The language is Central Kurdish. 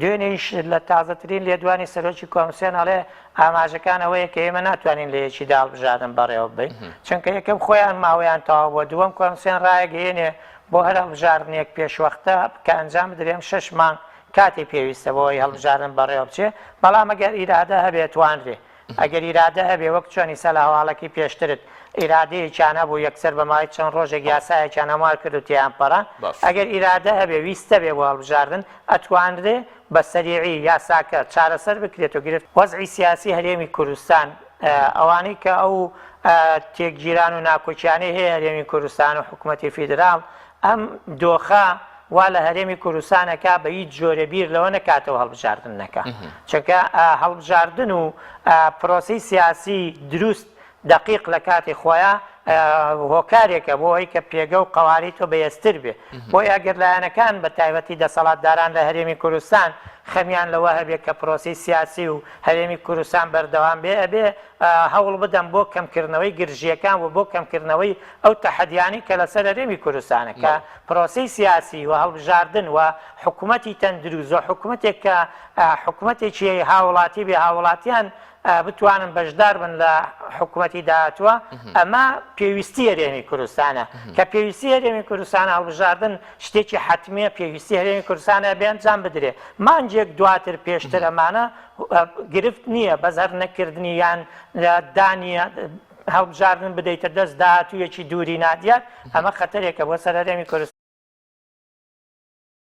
دوێنێش لە تازەترین لێدوانی سەرۆکی کۆمسیۆن ئەڵێ ئاماژەکان ئەوەیە کە ئێمە ناتوانین لە یەکی داڵبژاردن بەڕێوە بین چونکە یەکەم خۆیان ماوەیان تەواو بووە دووەم کۆمسیۆن ڕایەگەیەنێ بۆ هەر هەڵبژاردنێک پێشوەختە کە ئەنجام بدرێم 6 مانگ کاتی پێویستە بۆی هەڵبژاردن بەڕێوە بچێ بەڵام ئەگەر ئیرادە هەبێت توانرێ ئەگەر ئیرادە هەبێ وەک چۆنی سە لە هەواڵەکی پێشترت ئیرادەیەکیان هەبوو یەکسەر بە مای چەند ڕۆژێک یاسایەکیان هەموار کرد و تیان پەڕان ئەگەر ئیرادە هەبێ ویستە بێ بۆ هەڵبژاردن ئەتوانرێ بە سەریعی یاساکە چارەسەر بکرێت و گرفت وەزعی سیاسی هەرێمی کوردستان ئەوانەی کە ئەو تێکگیران و ناکۆچیانەی هەیە هەرێمی کوردستان و حکوومەتی فیدرال ئەم دۆخە وا لە هەرێمی کوردستانەکە بە هیچ جۆرە بیر لەوە نەکاتەوە هەڵبژاردن نەکە چونکە هەڵبژاردن و پرۆسەی سیاسی دروست دقیق لە کاتی خۆیان هۆکارێکە بۆ ئەوەی کە پێگە و قەواری تۆ بەهێزتر بێ بۆی ئەگەر لایەنەکان بە تایبەتی دەسەڵاتداران لە هەرێمی کوردستان خەمیان لەوە هەبێت کە پرۆسی سیاسی و هەرێمی کوردستان بەردەوام بێ ئەبێ هەوڵ بدەم بۆ کەمکردنەوەی گرژیەکان و بۆ کەمکردنەوەی ئەو تەحەدیانی کە لەسەر هەرێمی کوردستانە کە پرۆسی سیاسی و هەڵبژاردن و حکوومەتی تەندروست و حکوومەتێک کە حکوومەتێکی هاوڵاتی بێ هاوڵاتیان بتوانن بەشدار بن لە حکوومەتی داهاتووە ئەمە پێویستی هەرێمی کوردستانە کە پێویستی هەرێمی کوردستانە هەڵبژاردن شتێکی حتمیە پێویستی هەرێمی کوردستانە بێ ئەنجام بدرێ مانجێک دواتر پێشتر ئەمانە گرفت نییە بەزەر نەکردنی یان دانیە هەڵبژاردن بدەیتە دەست داهاتوویەکی دووری نادیار ئەمە خەتەرێکە بۆ سەر هەرێمی کوردستان